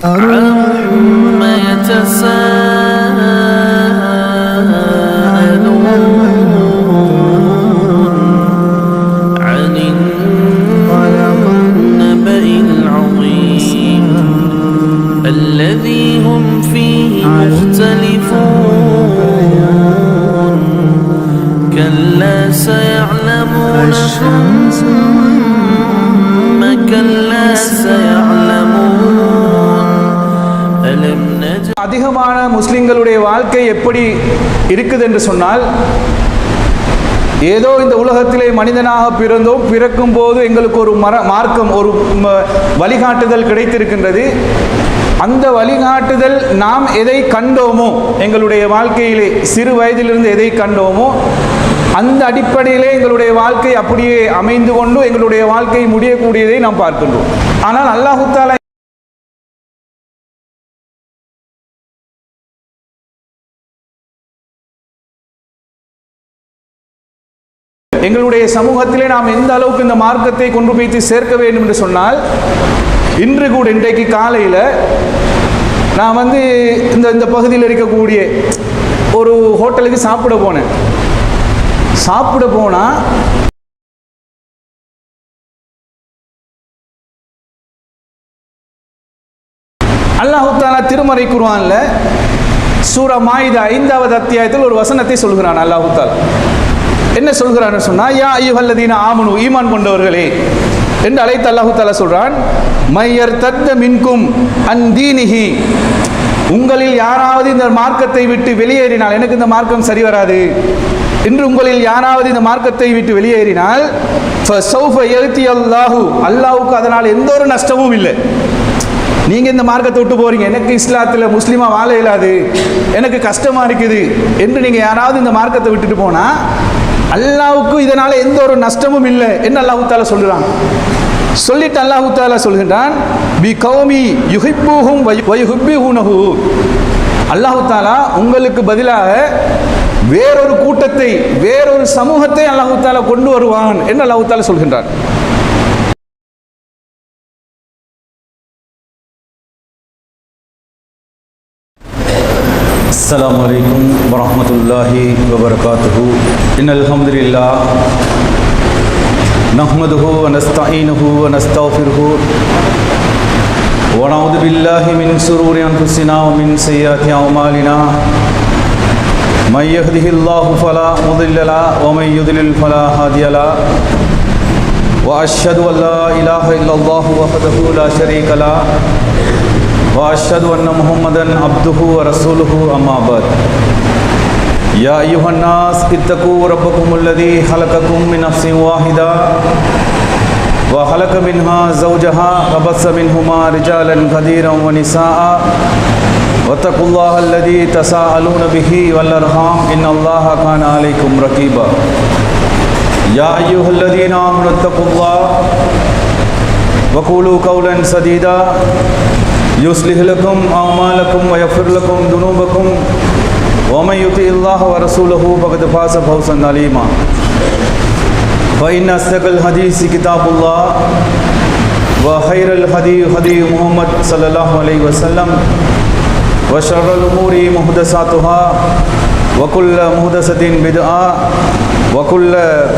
عما يتساءلون عن النبأ العظيم الذي هم فيه مختلفون كلا سيعلمون ثم كلا سيعلمون ألم نجعل அதிகமான முஸ்லிம்களுடைய வாழ்க்கை எப்படி இருக்குது என்று சொன்னால், ஏதோ இந்த உலகத்திலே மனிதனாக பிறந்தோம், பிறக்கும் போது எங்களுக்கு ஒரு மார்க்கம், ஒரு வழிகாட்டுதல் கிடைத்திருக்கின்றது. அந்த வழிகாட்டுதல் நாம் எதை கண்டோமோ, எங்களுடைய வாழ்க்கையிலே சிறு வயதிலிருந்து எதை கண்டோமோ அந்த அடிப்படையிலே எங்களுடைய வாழ்க்கை அப்படியே அமைந்து கொண்டு எங்களுடைய வாழ்க்கை முடியக்கூடியதை நாம் பார்க்கின்றோம். ஆனால் அல்லாஹ் தஆலா எங்களுடைய சமூகத்திலே நாம் எந்த அளவுக்கு இந்த மார்க்கத்தை கொண்டு போய் சேர்க்க வேண்டும் என்று சொன்னால், இன்று கூட இன்றைக்கு காலையில் நான் இந்த பகுதியில் இருக்கக்கூடிய ஒரு ஹோட்டலுக்கு சாப்பிட போனேன். சாப்பிட போனால் அல்லாஹ் தஆலா திருமறை குர்ஆன்ல சூரா மாயிதா 5வது அத்தியாயத்தில் ஒரு வசனத்தை சொல்கிறான். அல்லாஹ் தஆலா என்ன சொல்கிறான்னு சொன்னா, யா அய்யுஹல்லதீன ஆமனு, ஈமான் கொண்டவர்களே என்று அழைத்து அல்லாஹ் தஆலா சொல்றான், மையர்தத்த மின்கும் அன் தீனிஹி, உங்களில் யாராவது இந்த மார்க்கத்தை விட்டு வெளியேறினால், எனக்கு இந்த மார்க்கம் சரி வராது என்று உங்களில் யாராவது இந்த மார்க்கத்தை விட்டு வெளியேறினால், ஃபஸௌஃப யஅதி அல்லாஹ்வுக்கு அதனால் எந்த ஒரு நஷ்டமும் இல்லை. நீங்க இந்த மார்க்கத்தை விட்டு போறீங்க, எனக்கு இஸ்லாத்துல முஸ்லிமா வாழ இயலாது, எனக்கு கஷ்டமா இருக்குது என்று நீங்க யாராவது இந்த மார்க்கத்தை விட்டுட்டு போனா அல்லாஹ்வுக்கு இதனால எந்த ஒரு நஷ்டமும் இல்லை என்று அல்லாஹ் தஆலா சொல்றான். சொல்லிட்டு அல்லாஹ் தஆலா சொல்கின்றான், பி கௌமி யுஹிப்புஹும் வ யுஹிப்புஹுனஹு, அல்லாஹ் தஆலா உங்களுக்கு பதிலாக வேறொரு கூட்டத்தை, வேறொரு சமூகத்தை அல்லாஹ் தஆலா கொண்டு வருவான் என்று அல்லாஹ் தஆலா சொல்கின்றான். السلام عليكم ورحمة الله وبركاته. إن الحمد لله نحمده ونستعينه ونستغفره ونعوذ بالله من شرور أنفسنا ومن سيئات أعمالنا. من يهده الله فلا مضل له ومن يضلل فلا هادي له. وأشهد أن لا إله إلا الله وحده لا شريك له وأشهد أن محمدًا عبده ورسوله. أما بعد. يا أيها الناس اتقوا ربكم الذي خلقكم من نفس واحدة وخلق منها زوجها وبث منهما رجالا كثيرا ونساء واتقوا الله الذي تساءلون به والأرحام إن الله كان عليكم رقيبا. يا أيها الذين آمنوا اتقوا الله وقولوا قولا سديدا يصلح لكم أعمالكم ويغفر لكم ذنوبكم ومن يطع الله ورسوله فقد فاز فوزا عظيما. فإن أصدق الحديث كتاب الله وخير الهدي هدي محمد صلى الله عليه وسلم وشر الأمور محدثاتها وكل محدثة بدعة وكل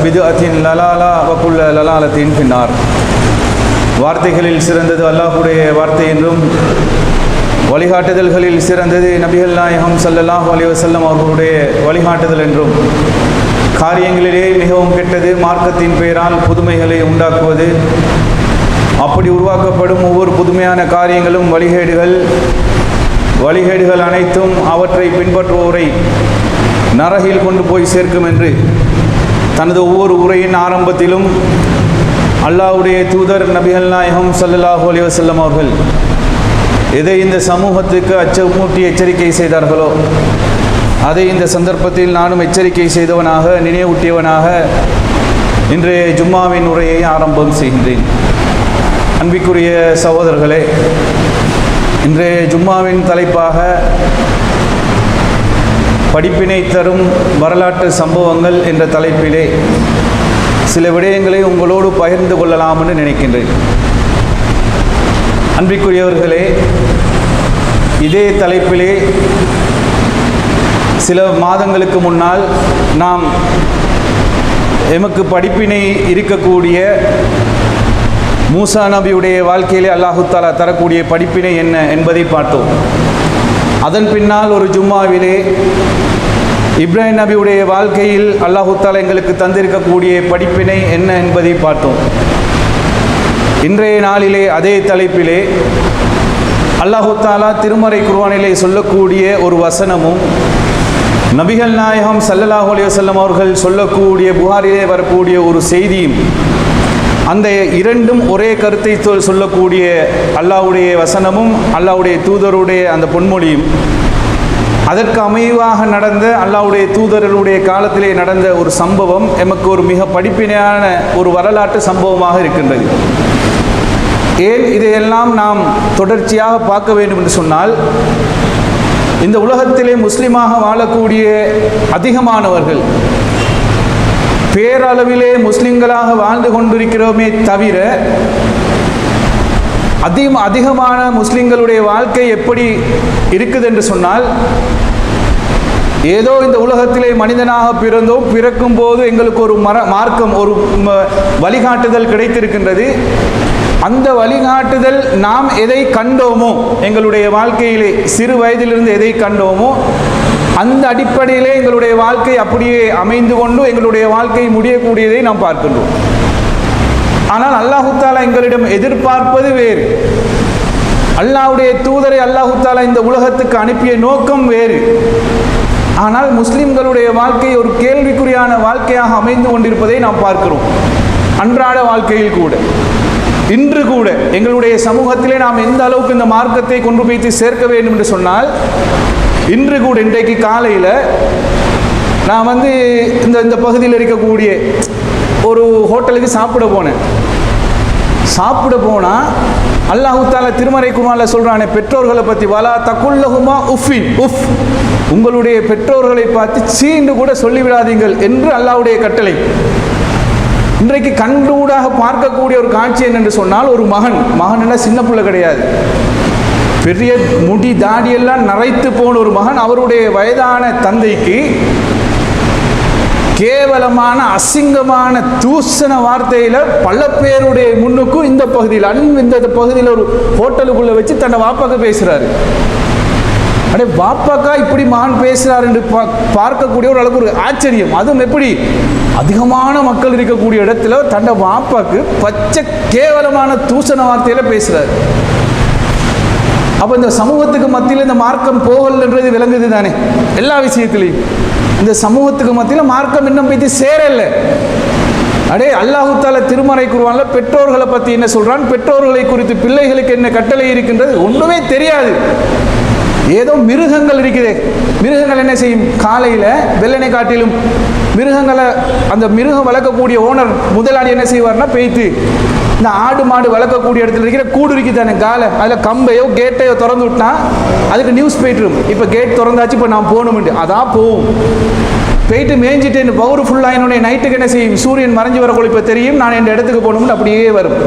بدعة ضلالة وكل ضلالة في النار. வார்த்தைகளில் சிறந்தது அல்லாஹ்வுடைய வார்த்தை என்றும், வழிகாட்டுதல்களில் சிறந்தது நபிகள் நாயகம் ஸல்லல்லாஹு அலைஹி வஸல்லம் அவர்களுடைய வழிகாட்டுதல் என்றும், காரியங்களிலே மிகவும் கெட்டது மார்க்கத்தின் பெயரால் புதுமைகளை உண்டாக்குவது, அப்படி உருவாக்கப்படும் ஒவ்வொரு புதுமையான காரியங்களும் வழிகேடுகள் அனைத்தும் அவற்றை பின்பற்றுவோரை நரகில் கொண்டு போய் சேர்க்கும் என்று தனது ஒவ்வொரு உரையின் ஆரம்பத்திலும் அல்லாஹ்வுடைய தூதர் நபிகள் நாயகம் ஸல்லல்லாஹு அலைஹி வஸல்லம் அவர்கள் எதை இந்த சமூகத்துக்கு அச்சமூட்டி எச்சரிக்கை செய்தார்களோ அதை இந்த சந்தர்ப்பத்தில் நானும் எச்சரிக்கை செய்தவனாக, நினைவூட்டியவனாக இன்றைய ஜும்மாவின் உரையை ஆரம்பம் செய்கின்றேன். அன்பிற்குரிய சகோதரர்களே, இன்றைய ஜும்மாவின் தலைப்பாக படிப்பினை தரும் வரலாற்று சம்பவங்கள் என்ற தலைப்பிலே சில விடயங்களை உங்களோடு பகிர்ந்து கொள்ளலாம் என்று நினைக்கின்றேன். அன்பிற்குரியவர்களே, இதே தலைப்பிலே சில மாதங்களுக்கு முன்னால் நாம் எமக்கு படிப்பினை இருக்கக்கூடிய மூசா நபியுடைய வாழ்க்கையிலே அல்லாஹு தஆலா தரக்கூடிய படிப்பினை என்ன என்பதை பார்த்தோம். அதன் பின்னால் ஒரு ஜும்மாவிலே இப்ராஹிம் நபியுடைய வாழ்க்கையில் அல்லாஹு தஆலா எங்களுக்கு தந்திருக்கக்கூடிய படிப்பினை என்ன என்பதை பார்த்தோம். இன்றைய நாளிலே அதே தலைப்பிலே அல்லாஹு தஆலா திருமறை குர்ஆனிலே சொல்லக்கூடிய ஒரு வசனமும் நபிகள் நாயகம் ஸல்லல்லாஹு அலைஹி வஸல்லம் அவர்கள் சொல்லக்கூடிய புகாரிலே வரக்கூடிய ஒரு செய்தியும், அந்த இரண்டும் ஒரே கருத்தை சொல்லக்கூடிய அல்லாஹ்வுடைய வசனமும் அல்லாஹ்வுடைய தூதருடைய அந்த பொன்மொழியும், அதற்கு அமைவாக நடந்த அல்லாஹ்வுடைய தூதருடைய காலத்திலே நடந்த ஒரு சம்பவம் எமக்கு ஒரு மிக படிப்பினையான ஒரு வரலாற்று சம்பவமாக இருக்கின்றது. ஏன் இதையெல்லாம் நாம் தொடர்ச்சியாக பார்க்க வேண்டும் என்று சொன்னால், இந்த உலகத்திலே முஸ்லிமாக வாழக்கூடிய அதிகமானவர்கள் பேரளவிலே முஸ்லிம்களாக வாழ்ந்து கொண்டிருக்கிறோமே தவிர, அதிகமான முஸ்லிம்களுடைய வாழ்க்கை எப்படி இருக்குது என்று சொன்னால், ஏதோ இந்த உலகத்திலே மனிதனாக பிறந்தோம், பிறக்கும் போது எங்களுக்கு ஒரு மார்க்கம், ஒரு வழிகாட்டுதல் கிடைத்திருக்கின்றது. அந்த வழிகாட்டுதல் நாம் எதை கண்டோமோ, எங்களுடைய வாழ்க்கையிலே சிறு வயதிலிருந்து எதை கண்டோமோ அந்த அடிப்படையிலே எங்களுடைய வாழ்க்கை அப்படியே அமைந்து கொண்டு எங்களுடைய வாழ்க்கை முடியக்கூடியதை நாம் பார்க்கின்றோம். ஆனால் அல்லாஹு தஆலா எங்களிடம் எதிர்பார்ப்பது வேறு. அல்லாஹ்வுடைய தூதரை அல்லாஹு தஆலா இந்த உலகத்துக்கு அனுப்பிய நோக்கம் வேறு. ஆனால் முஸ்லிம்களுடைய வாழ்க்கை ஒரு கேள்விக்குறியான வாழ்க்கையாக அமைந்து கொண்டிருப்பதை நாம் பார்க்கிறோம். அன்றாட வாழ்க்கையில் கூட, இன்று கூட எங்களுடைய சமூகத்திலே நாம் எந்த அளவுக்கு இந்த மார்க்கத்தை கொண்டு போய் சேர்க்க வேண்டும் என்று சொன்னால், இன்று கூட இன்றைக்கு காலையில் நான் இந்த பகுதியில் இருக்கக்கூடிய ஒரு ஹோட்டலுக்கு சாப்பிட போனேன். சாப்பிட போனால் அல்லாஹு தஆலா திருமறை குர்ஆனில் சொல்கிறானே பெற்றோர்களை பற்றி, வலா தகுல்லஹுமா உஃபின், உங்களுடைய பெற்றோர்களை பார்த்து சீண்டு கூட சொல்லிவிடாதீங்கள் என்று அல்லாஹ்வுடைய கட்டளை. இன்றைக்கு கண்கூடாக பார்க்கக்கூடிய ஒரு காட்சி என்னென்று சொன்னால், ஒரு மகன் என்ன சின்ன பிள்ளை கிடையாது, பெரிய முடி தாடியெல்லாம் நரைத்து போன ஒரு மகன் அவருடைய வயதான தந்தைக்கு கேவலமான அசிங்கமான தூசண வார்த்தையில் பல பேருடைய முன்னுக்கும் இந்த பகுதியில் ஒரு ஹோட்டலுக்குள்ளே வச்சு தன்னை வாப்பாக்க பேசுகிறாரு. அடே வாப்பாக்கா இப்படி மகன் பேசுகிறார் என்று பார்க்கக்கூடிய ஒரு அளவுக்கு ஒரு ஆச்சரியம். அதுவும் எப்படி அதிகமான மக்கள் இருக்கக்கூடிய இடத்துல தன்னை வாப்பாக்கு பச்சை கேவலமான தூசண வார்த்தையில் பேசுகிறார். அப்போ இந்த சமூகத்துக்கு மத்தியில் இந்த மார்க்கம் போகலன்றது விளங்குது தானே. எல்லா விஷயத்திலையும் இந்த சமூகத்துக்கு மத்தியில் மார்க்கம் இன்னும் போய் சேரல. அடே அல்லாஹு தஆலா திருமறை குர்ஆன்ல பெற்றோர்களை பற்றி என்ன சொல்றான், பெற்றோர்களை குறித்து பிள்ளைகளுக்கு என்ன கட்டளை இருக்கின்றது ஒன்றுமே தெரியாது. ஏதோ மிருகங்கள் இருக்குது, மிருகங்கள் என்ன செய்யும், காலையில் வெள்ளனை காட்டிலும் மிருகங்களை அந்த மிருகம் வளர்க்கக்கூடிய ஓனர் முதலாளி என்ன செய்வார்னா, பெய்த்து இந்த ஆடு மாடு வளர்க்கக்கூடிய இடத்துல இருக்கிற கூடு இருக்குது தானே காலை, அதில் கம்பையோ கேட்டையோ திறந்து விட்டா அதுக்கு நியூஸ் போயிட்டுரும், இப்போ கேட் திறந்தாச்சு இப்போ நான் போகணும்ட்டு. அதான் போகும். போயிட்டு மேய்ஞ்சிட்டு பவுரு ஃபுல்லாகினோடனே நைட்டுக்கு என்ன செய்யும், சூரியன் மறைஞ்சு வரக்குள்ள இப்போ தெரியும் நான் என் இடத்துக்கு போகணும்னு அப்படியே வரும்,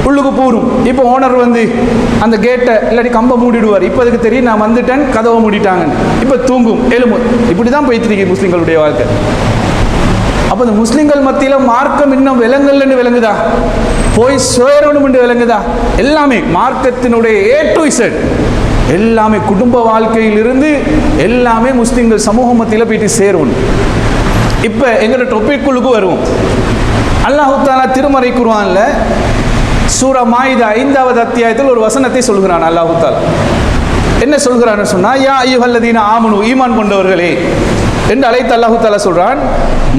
உள்ளுக்கு பூரும். இப்போ ஓனர் அந்த கேட்டை இல்லாட்டி கம்பை மூடிடுவார், இப்போ அதுக்கு தெரியும் நான் வந்துட்டேன், கதவை மூடிட்டாங்கன்னு, இப்போ தூங்கும் எலும்பு. இப்படி தான் போயிட்டு இருக்கு முஸ்லீம்களுடைய வாழ்க்கை. அப்போ இந்த முஸ்லீம்கள் மத்தியில் மார்க்கம் இன்னும் விலங்குன்னு விளங்குதா, போய் சேரணும் என்று விளங்குதா? எல்லாமே மார்க்கத்தினுடைய A to Z எல்லாமே குடும்ப வாழ்க்கையிலிருந்து எல்லாமே முஸ்லீம்கள் சமூக மத்தியில் போயிட்டு சேரும். இப்போ எங்களோட டொபிக்குள்ளுக்கு வருவோம். அல்லாஹு தஆலா திருமறை குர்ஆன்ல சூரா மாயிதா 5வது அத்தியாயத்தில் ஒரு வசனத்தை சொல்கிறான். அல்லாஹு தஆலா என்ன சொல்கிறான்னு சொன்னா, யா அய்யுஹல்லதீன ஆமனு, ஈமான் கொண்டவர்களே என்று அழைத்து அல்லாஹு தஆலா சொல்றான்,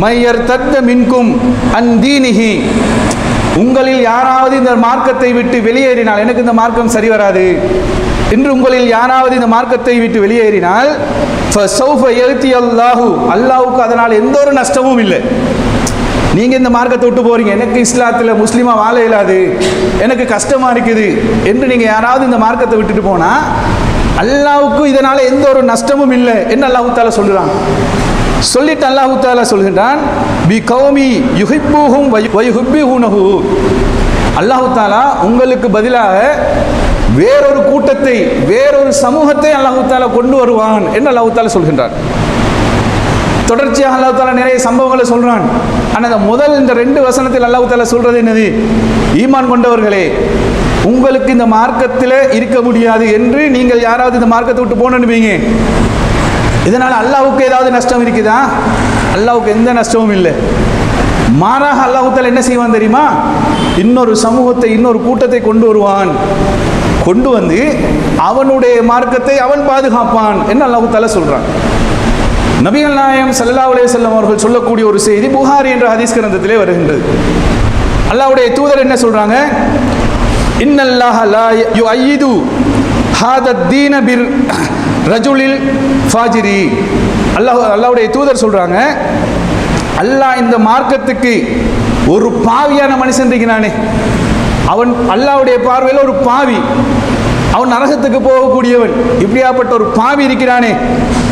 மையர் தத்த மின்கும் அன் தீனிஹி, உங்களில் யாராவது இந்த மார்க்கத்தை விட்டு வெளியேறினால், எனக்கு இந்த மார்க்கம் சரி வராது என்று உங்களில் யாராவது இந்த மார்க்கத்தை விட்டு வெளியேறினால், அல்லாஹ்வுக்கு அதனால் எந்த ஒரு நஷ்டமும் இல்லை. நீங்கள் இந்த மார்க்கத்தை விட்டு போறீங்க, எனக்கு இஸ்லாத்தில் முஸ்லீமாக வாழ இயலாது, எனக்கு கஷ்டமாக இருக்குது என்று நீங்கள் யாராவது இந்த மார்க்கத்தை விட்டுட்டு போனால் அல்லாஹ்வுக்கு இதனால் எந்த ஒரு நஷ்டமும் இல்லை என்று அல்லாஹ் தஆலா சொல்கிறான். சொல்லிட்டு அல்லாஹ் தஆலா சொல்கின்றான், பி கௌமி யுஹிப்புஹும் வ யுஹிப்புனஹு, அல்லாஹ் தஆலா உங்களுக்கு பதிலாக வேறொரு கூட்டத்தை, வேறொரு சமூகத்தை அல்லாஹு தாலா கொண்டு வருவான் என்று அல்லாஹு தாலா சொல்கின்றார். தொடர்ச்சியாக அல்லாஹ் தாலா நிறைய சம்பவங்களை சொல்றான். ஆனால் முதல் இந்த 2 வசனத்தில் அல்லாஹ் தாலா சொல்றது என்னது? ஈமான் கொண்டவர்களே, உங்களுக்கு இந்த மார்க்கத்தில் இருக்க முடியாது என்று நீங்கள் யாராவது இந்த மார்க்கத்தை விட்டு போனீங்க, இதனால் அல்லாஹ்வுக்கு ஏதாவது நஷ்டம் இருக்குதா? அல்லாஹ்வுக்கு எந்த நஷ்டமும் இல்லை. மாறாக அல்லாஹ் தாலா என்ன செய்வான் தெரியுமா? இன்னொரு சமூகத்தை, இன்னொரு கூட்டத்தை கொண்டு வருவான். கொண்டு வந்து அவனுடைய மார்க்கத்தை அவன் பாதுகாப்பான் என்று அல்லாஹ் தாலா சொல்றான். நபிகள் நாயகம் ஸல்லல்லாஹு அலைஹி வஸல்லம் அவர்கள் சொல்லக்கூடிய ஒரு செய்தி புகாரி என்ற ஹதீஸ் கிரந்தத்திலே வருகின்றது. அல்லாஹ்வுடைய தூதர் என்ன சொல்றாங்க? இன்னல்லாஹ லா யுஅய்யிது ஹாதத் தீன பிர் ரஜுலில் ஃபாஜிரி. அல்லாஹ்வுடைய தூதர் சொல்றாங்க, அல்லாஹ் இந்த மார்க்கத்துக்கு ஒரு பாவியான மனுஷன் இருக்கிறானே, அவன் அல்லாஹ்வுடைய பார்வையில் ஒரு பாவி, அவன் நரகத்துக்கு போகக்கூடியவன், இப்படியாப்பட்ட ஒரு பாவி இருக்கிறானே,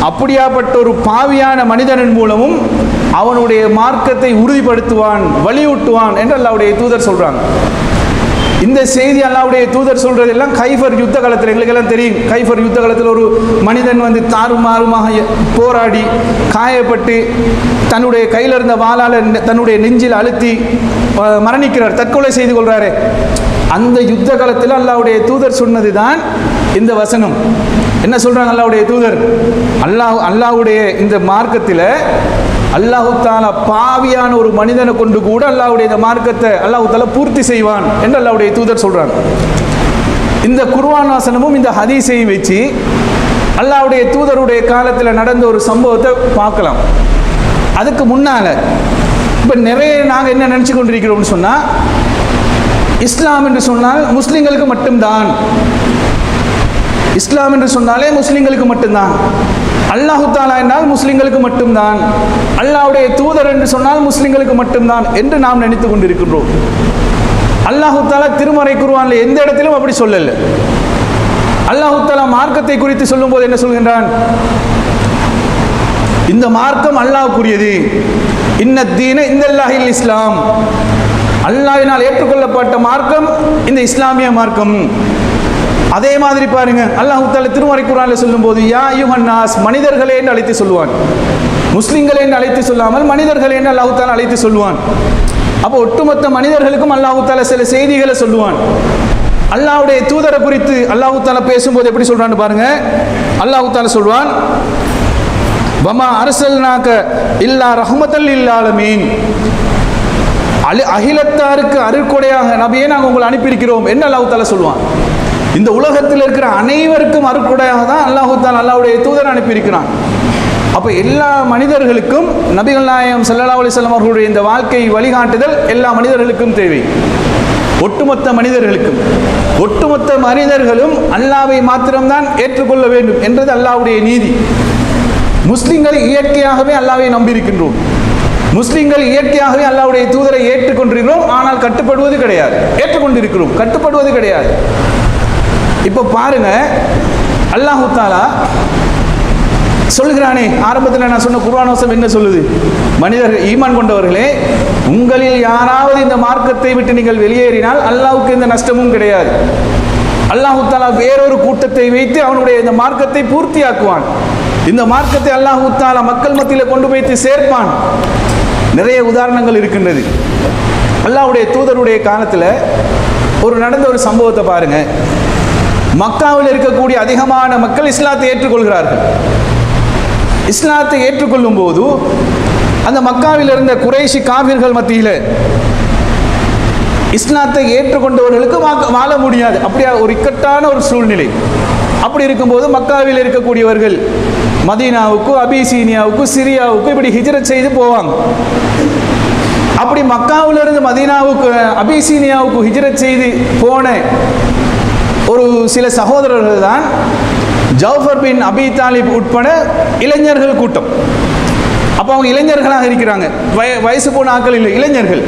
அப்படியாப்பட்ட ஒரு பாவியான மனிதனின் மூலமும் அவனுடைய மார்க்கத்தை உறுதிப்படுத்துவான், வலியூட்டுவான் என்று அல்லாஹ்வுடைய தூதர் சொல்றாங்க. இந்த செய்தி அல்லாஹ்வுடைய தூதர் சொல்றதெல்லாம் கைஃபர் யுத்த காலத்தில், எங்களுக்கெல்லாம் தெரியும். கைஃபர் யுத்த காலத்தில் ஒரு மனிதன் வந்து தாறுமாறுமாக போராடி காயப்பட்டு தன்னுடைய கையில் இருந்த வாளால் தன்னுடைய நெஞ்சில் அழுத்தி மரணிக்கிறார், தற்கொலை செய்து கொள்றாரு. அந்த யுத்த காலத்தில் அல்லாஹ்வுடைய தூதர் சொன்னது தான் இந்த வசனம். என்ன சொல்றாங்க அல்லாஹ்வுடைய தூதர்? அல்லாஹ்வுடைய இந்த மார்க்கத்தில் அல்லாஹு தாலா பாவியான ஒரு மனிதனை கொண்டு கூட அல்லாஹ்வுடைய இந்த மார்க்கத்தை அல்லாஹு தாலா பூர்த்தி செய்வான் என்று அல்லாஹ்வுடைய தூதர் சொல்றாங்க. இந்த குர்ஆன் வசனமும் இந்த ஹதீஸையும் வச்சு அல்லாஹ்வுடைய தூதருடைய காலத்தில் நடந்த ஒரு சம்பவத்தை பார்க்கலாம். அதுக்கு முன்னால இப்போ நிறைய நாங்கள் என்ன நினச்சி கொண்டிருக்கிறோம்னு சொன்னால், இஸ்லாம் என்று சொன்னால் முஸ்லிம்களுக்கு மட்டும்தான், இஸ்லாம் என்று சொன்னாலே முஸ்லிம்களுக்கு மட்டும்தான், அல்லாஹு தாலா என்றால் முஸ்லிம்களுக்கு மட்டும்தான், அல்லாஹ்வுடைய தூதர் என்று சொன்னால் முஸ்லிம்களுக்கு மட்டும்தான் என்று நாம் நினைத்து கொண்டிருக்கின்றோம். அல்லாஹு தாலா திருமறை குர்ஆன்ல எந்த இடத்திலும் அப்படி சொல்லல. அல்லாஹு தாலா மார்க்கத்தை குறித்து சொல்லும் போது என்ன சொல்கின்றான்? இந்த மார்க்கம் அல்லாஹ்வுக்குரியது, இன்னத்தீன இந்தல்லாஹில் இஸ்லாம், அல்லாஹ்வினால் ஏற்றுக்கொள்ளப்பட்ட மார்க்கம் இந்த இஸ்லாமிய மார்க்கம். அதே மாதிரி பாருங்க, அல்லாஹ் தஆலா திருமறை குர்ஆன்ல சொல்லும்போது யா அய்யுஹன் நாஸ், மனிதர்களே என்று அழைத்து சொல்லுவான். முஸ்லிம்களே என்று அழைத்து சொல்லாமல் மனிதர்களே என்று அல்லாஹ் தஆலா அழைத்து சொல்லுவான். அப்போ ஒட்டுமொத்த மனிதர்களுக்கும் அல்லாஹ் தஆலா சில செய்திகளை சொல்லுவான். அல்லாஹ்வுடைய தூதரை குறித்து அல்லாஹ் தஆலா பேசும்போது எப்படி சொல்றான்னு பாருங்க. அல்லாஹ் தஆலா சொல்வான், வமா அர்சல்னாக இல்லா ரஹ்மத்தல் லில் ஆலமீன், அகிலத்தாருக்கு அருட்கொடையாக நபியே நாங்கள் உங்களை அனுப்பியிருக்கிறோம் என்று அல்லாஹ் தஆலா சொல்வான். இந்த உலகத்தில் இருக்கிற அனைவருக்கும் அருட்கொடையாக தான் அல்லாஹ் தஆலா அல்லாஹ்வுடைய தூதர் அனுப்பியிருக்கிறான். அப்போ எல்லா மனிதர்களுக்கும் நபிகள் நாயகம் ஸல்லல்லாஹு அலைஹி வஸல்லம் அவர்களுடைய இந்த வாழ்க்கை வழிகாட்டுதல் எல்லா மனிதர்களுக்கும் தேவை. ஒட்டுமொத்த மனிதர்களுக்கும், ஒட்டுமொத்த மனிதர்களும் அல்லாஹ்வை மாத்திரம்தான் ஏற்றுக்கொள்ள வேண்டும் என்றது அல்லாஹ்வுடைய நீதி. முஸ்லிம்கள் இயற்கையாகவே அல்லாஹ்வை நம்பியிருக்கின்றோம். முஸ்லிம்கள் இயற்கையாகவே அல்லாஹ்வுடைய தூதரை ஏற்றுக்கொண்டிருக்கிறோம். ஆனால் கட்டுப்படுவது கிடையாது. ஏற்றுக்கொண்டிருக்கிறோம், கட்டுப்படுவது கிடையாது. இப்போ பாருங்க, அல்லாஹ் தஆலா சொல்கிறானே, ஆரம்பத்தில் நான் சொன்ன குர்ஆன் வசனம் என்ன சொல்லுது? மனிதர்கள், ஈமான் கொண்டவர்களே, உங்களில் யாராவது இந்த மார்க்கத்தை விட்டு நீங்கள் வெளியேறினால் அல்லாஹ்வுக்கு எந்த நஷ்டமும் கிடையாது. அல்லாஹ் தஆலா வேறொரு கூட்டத்தை வைத்து அவனுடைய இந்த மார்க்கத்தை பூர்த்தியாக்குவான். இந்த மார்க்கத்தை அல்லாஹ் தஆலா மக்கள் மத்தியில் கொண்டு போய்த்து சேர்ப்பான். நிறைய உதாரணங்கள் இருக்கின்றது. அல்லாஹ்வுடைய தூதருடைய காலத்தில் நடந்த ஒரு சம்பவத்தை பாருங்க. மக்காவில் இருக்கக்கூடிய அதிகமான மக்கள் இஸ்லாத்தை ஏற்றுக்கொள்கிறார்கள். இஸ்லாத்தை ஏற்றுக்கொள்ளும் போது அந்த மக்காவில் இருந்த குறைஷி காபிர்கள் மத்தியில் இஸ்லாத்தை ஏற்றுக்கொண்டவர்களுக்கு வாழ முடியாது. அப்படியா ஒரு இக்கட்டான ஒரு சூழ்நிலை. அப்படி இருக்கும்போது மக்காவில் இருக்கக்கூடியவர்கள் மதீனாவுக்கு, அபிசீனியாவுக்கு, சிரியாவுக்கு இப்படி ஹிஜ்ரத் செய்து போவாங்க. அப்படி மக்காவிலிருந்து மதீனாவுக்கு, அபிசீனியாவுக்கு ஹிஜ்ரத் செய்து போன ஒரு சில சகோதரர்கள் தான் ஜௌஃபர் பின் அபி தாலிப் உட்பட இளைஞர்கள் கூட்டம். அப்போ அவங்க இளைஞர்களாக இருக்கிறாங்க, வயசு போன ஆட்கள் இல்லை, இளைஞர்கள்.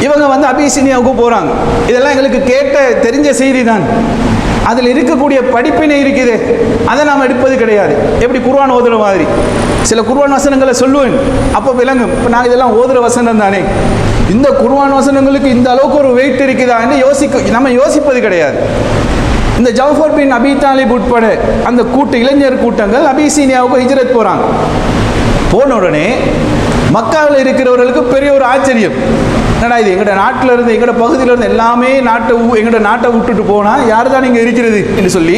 இவங்க அபிசீனியாவுக்கு போகிறாங்க. இதெல்லாம் எங்களுக்கு கேட்ட தெரிஞ்ச செய்தி தான். அதில் இருக்கக்கூடிய படிப்பினை இருக்குது, அதை நாம் எடுப்பது கிடையாது. எப்படி குர்ஆன் ஓதுற மாதிரி சில குர்ஆன் வசனங்களை சொல்லுவேன், அப்போ விளங்கும். இப்போ நான் இதெல்லாம் ஓதுற வசனம் தானே, இந்த குர்ஆன் வசனங்களுக்கு இந்த அளவுக்கு ஒரு வெயிட் இருக்குதா என்று நம்ம யோசிப்பது கிடையாது. இந்த ஜஃபர் பின் அபி தாலிப் உட்பட அந்த இளைஞர் கூட்டங்கள் அபிசீனியாவுக்கு ஹிஜ்ரத் போகிறாங்க. போன உடனே மக்காவில் இருக்கிறவர்களுக்கு பெரிய ஒரு ஆச்சரியம், என்னடா இது எங்களோட நாட்டில் இருந்து எங்களோட பகுதியில் இருந்து எல்லாமே எங்களோட நாட்டை விட்டுட்டு போனால் யார் தான் இங்கே இருக்கிறது என்று சொல்லி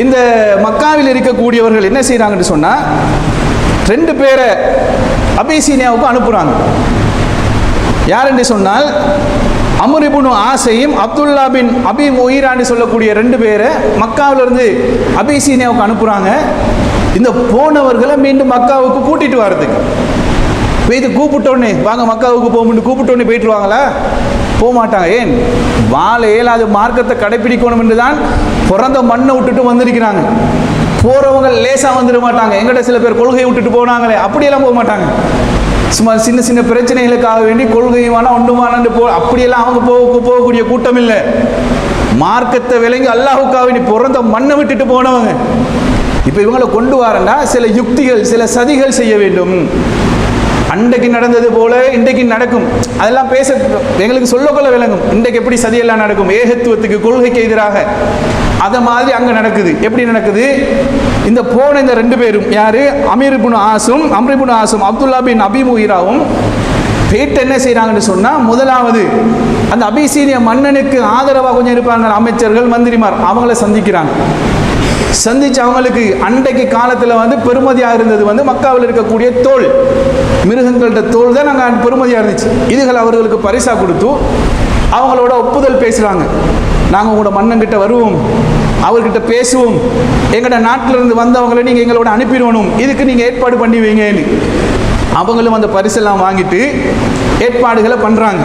இந்த மக்காவில் இருக்கக்கூடியவர்கள் என்ன செய்கிறாங்கன்னு சொன்னால் 2 பேரை அபிசீனியாவுக்கு அனுப்புகிறாங்க. யார் என்று சொன்னால் அம்ர் இப்னு ஆஸையும் அப்துல்லா பின் அபி முஹீரான்னு சொல்லக்கூடிய 2 பேரை மக்காவிலிருந்து அபிசீனியாவுக்கு அனுப்புகிறாங்க. இந்த போனவர்களை மீண்டும் மக்காவுக்கு கூட்டிட்டு வர்றதுக்கு. போய்த்து கூப்பிட்டோன்னே வாங்க மக்காவுக்கு போகும்னு கூப்பிட்டோன்னே போயிட்டுருவாங்களா? போக மாட்டாங்க. ஏன்? வாழ இயலாத மார்க்கத்தை கடைப்பிடிக்கணும் என்று தான் பிறந்த மண்ணை விட்டுட்டு வந்திருக்கிறாங்க. போகிறவங்க லேசாக வந்துட மாட்டாங்க. எங்கிட்ட சில பேர் கொள்கையை விட்டுட்டு போனாங்களே, அப்படியெல்லாம் போக மாட்டாங்க. சும்மா சின்ன சின்ன பிரச்சனைகளுக்காக வேண்டி கொள்கையுமான ஒன்றுமானு அப்படியெல்லாம் அவங்க போகக்கூடிய கூட்டம் இல்லை. மார்க்கத்தை விளங்கி அல்லாஹுக்காக வேண்டி பிறந்த மண்ணை விட்டுட்டு போனவங்க. இப்போ இவங்களை கொண்டு வரண்டா சில யுக்திகள் சில சதிகள் செய்ய வேண்டும். அன்றைக்கு நடந்தது போல இன்றைக்கு நடக்கும். அதெல்லாம் பேச எங்களுக்கு சொல்லக்கொள்ள விளங்கும். இன்றைக்கு எப்படி சதியெல்லாம் நடக்கும், ஏகத்துவத்துக்கு கொள்கைக்கு எதிராக. அதை மாதிரி அங்கே நடக்குது. எப்படி நடக்குது? இந்த போன இந்த 2 பேரும் யாரு, அம்ர் இப்னு ஆஸும் அப்துல்லா பின் அபி முஹீராவும் போயிட்டு என்ன செய்கிறாங்கன்னு சொன்னால், முதலாவது அந்த அபிசீனிய மன்னனுக்கு ஆதரவாக கொஞ்சம் இருப்பாங்க அமைச்சர்கள் மந்திரிமார், அவங்கள சந்திக்கிறாங்க. சந்திச்சு அவங்களுக்கு அன்றைக்கு காலத்தில் பெருமதியாக இருந்தது மக்காவில் இருக்கக்கூடிய தோல், மிருகங்கள்ட தோல் தான் நாங்கள் பெருமதியாக இருந்துச்சு. இதுகள் அவர்களுக்கு பரிசா கொடுத்து அவங்களோட ஒப்புதல் பேசுகிறாங்க. நாங்கள் உங்களோட மன்னன்கிட்ட வருவோம், அவர்கிட்ட பேசுவோம், எங்களோட நாட்டிலிருந்து வந்தவங்களை நீங்கள் எங்களோட அனுப்பிடணும், இதுக்கு நீங்கள் ஏற்பாடு பண்ணி வைங்கன்னு. அவங்களும் அந்த பரிசெல்லாம் வாங்கிட்டு ஏற்பாடுகளை பண்ணுறாங்க.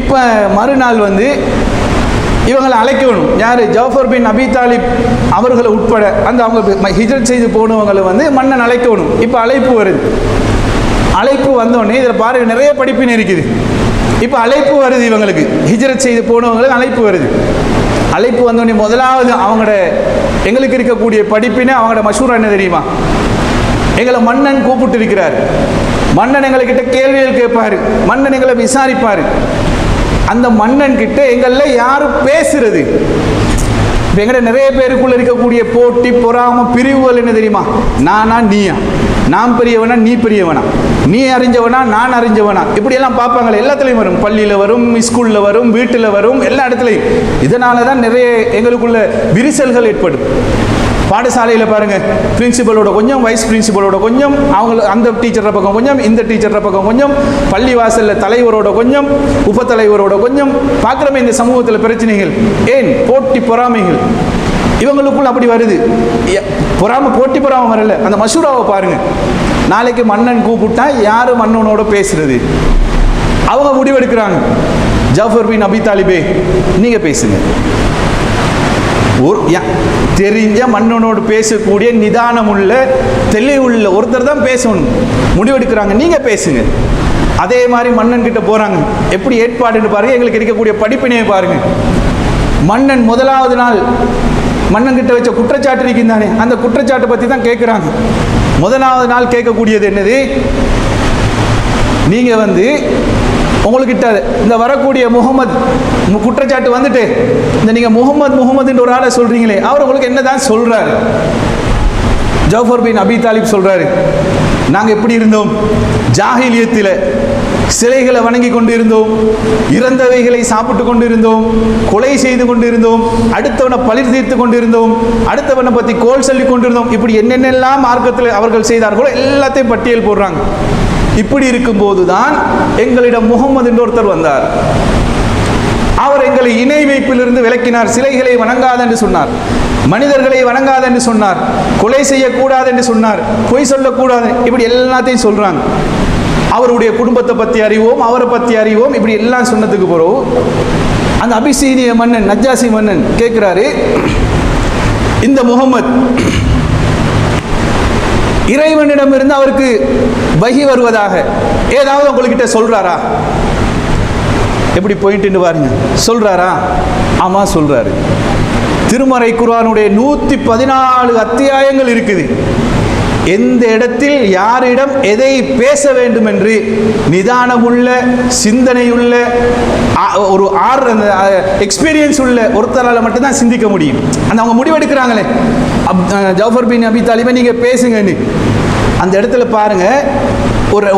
இப்போ மறுநாள் இவங்களை அழைக்கணும். யார்? ஜஃபர் பின் அபி தாலிப் அவர்களை உட்பட அந்த அவங்க ஹிஜ்ரத் செய்து போனவங்களை மன்னன் அழைக்கணும். இப்போ அழைப்பு வருது. அழைப்பு வந்தோடனே இதில் பாருங்கள் நிறைய படிப்பினை இருக்குது. இப்போ அழைப்பு வருது, இவங்களுக்கு ஹிஜ்ரத் செய்து போனவங்களுக்கு அழைப்பு வருது. அழைப்பு வந்தோடனே முதலாவது அவங்களோட எங்களுக்கு இருக்கக்கூடிய படிப்பினை அவங்களோட மஷூரா என்ன தெரியுமா? எங்களை மன்னன் கூப்பிட்டு இருக்கிறார், மன்னன் எங்கள்கிட்ட கேள்விகள் கேட்பார், மன்னன் எங்களை விசாரிப்பார். அந்த மன்னன் கிட்ட எங்களில் யாரும் பேசுறது? எங்கட நிறைய பேருக்குள்ள இருக்கக்கூடிய போட்டி பொறாம பிரிவுகள் என்ன தெரியுமா? நானா நீயா, நான் பெரியவனா நீ பெரியவனா, நீ அறிஞ்சவனா நான் அறிஞ்சவனா, இப்படியெல்லாம் பார்ப்பாங்களே. எல்லாத்துலேயும் வரும், பள்ளியில் வரும், ஸ்கூலில் வரும், வீட்டில் வரும், எல்லா இடத்துலையும். இதனால தான் நிறைய எங்களுக்குள்ள விரிசல்கள் ஏற்படும். பாடசாலையில் பாருங்கள், பிரின்சிபலோட கொஞ்சம், வைஸ் பிரின்சிபலோட கொஞ்சம், அவங்க அந்த டீச்சர் பக்கம் கொஞ்சம், இந்த டீச்சர் பக்கம் கொஞ்சம், பள்ளி வாசலில் தலைவரோட கொஞ்சம், உபத்தலைவரோட கொஞ்சம், பார்க்குறமே இந்த சமூகத்தில் பிரச்சனைகள். ஏன்? போட்டி பொறாமைகள் இவங்களுக்குள்ள அப்படி வருது. போட்டி பொறாமை வரல. அந்த மஷூராவை பாருங்கள். நாளைக்கு மன்னன் கூப்பிட்டா யார் மன்னனோட பேசுறது? அவங்க முடிவெடுக்கிறாங்க. ஜஃபர் பின் அபி தாலிபே நீங்கள் பேசுங்க. தெரிஞ்ச மன்னனோடு பேசக்கூடிய நிதானம் உள்ள தெளிவுள்ள ஒருத்தர் தான் பேசணும். முடிவெடுக்கிறாங்க, நீங்க பேசுங்க. அதே மாதிரி மன்னன் கிட்ட போறாங்க. எப்படி ஏற்பாடுன்னு பாருங்க, எங்களுக்கு இருக்கக்கூடிய படிப்பினையை பாருங்க. மன்னன் முதலாவது நாள் மன்னன் கிட்ட வச்ச குற்றச்சாட்டு இருக்கின்றானே, அந்த குற்றச்சாட்டை பத்தி தான் கேட்கிறாங்க. முதலாவது நாள் கேட்கக்கூடியது என்னது? நீங்க உங்கள்கிட்ட இந்த வரக்கூடிய முகமது குற்றச்சாட்டு வந்துட்டு இந்த நீங்கள் முகமதுன்ற ஒரு ஆளை சொல்கிறீங்களே, அவர் உங்களுக்கு என்ன தான் சொல்கிறாரு? ஜஃபர் பின் அபி தாலிப் சொல்கிறாரு, நாங்கள் எப்படி இருந்தோம்? ஜாஹிலியத்தில் சிலைகளை வணங்கி கொண்டு இருந்தோம், இறந்தவைகளை சாப்பிட்டு கொண்டு இருந்தோம், கொலை செய்து கொண்டு இருந்தோம், அடுத்தவனை பழி தீர்த்து கொண்டு இருந்தோம், அடுத்தவனை பற்றி கோல் சொல்லி கொண்டு இருந்தோம். இப்படி என்னென்னலாம் மார்க்கத்தில் அவர்கள் செய்தார்களோ எல்லாத்தையும் பட்டியல் போடுறாங்க. இப்படி இருக்கும்போது தான் எங்களிடம் முகமது என்ற ஒருத்தர் வந்தார். அவர் எங்களை இணை வைப்பிலிருந்து விலக்கினார். சிலைகளை வணங்காது என்று சொன்னார், மனிதர்களை வணங்காது என்று சொன்னார், கொலை செய்யக்கூடாது என்று சொன்னார், பொய் சொல்லக்கூடாது, இப்படி எல்லாத்தையும் சொல்றாங்க. அவருடைய குடும்பத்தை பற்றி அறிவோம், அவரை பற்றி அறிவோம், இப்படி எல்லாம் சொன்னதுக்கு பிறகு அந்த அபிசீனிய மன்னன் நஜ்ஜாசி மன்னன் கேட்கிறாரு, இந்த முகமது இறைவனிடமிருந்து அவருக்கு வஹி வருவதாக ஏதாவது உங்ககிட்ட சொல்றாரா? எப்படி போயிட்டு பாருங்க. சொல்றாரா? ஆமா சொல்றாரு. திருமறை குர்ஆனுடைய 114 அத்தியாயங்கள் இருக்குது. எந்த இடத்தில் யாரிடம் எதை பேச வேண்டும் என்று நிதானமுள்ள சிந்தனையுள்ள ஒரு எக்ஸ்பீரியன்ஸ் உள்ள ஒருத்தரால் மட்டும்தான் சிந்திக்க முடியும். அந்த அவங்க முடிவெடுக்கிறாங்களே, ஜஃபர் பின் அபி தாலிபை நீங்கள் பேசுங்கன்னு, அந்த இடத்துல பாருங்க,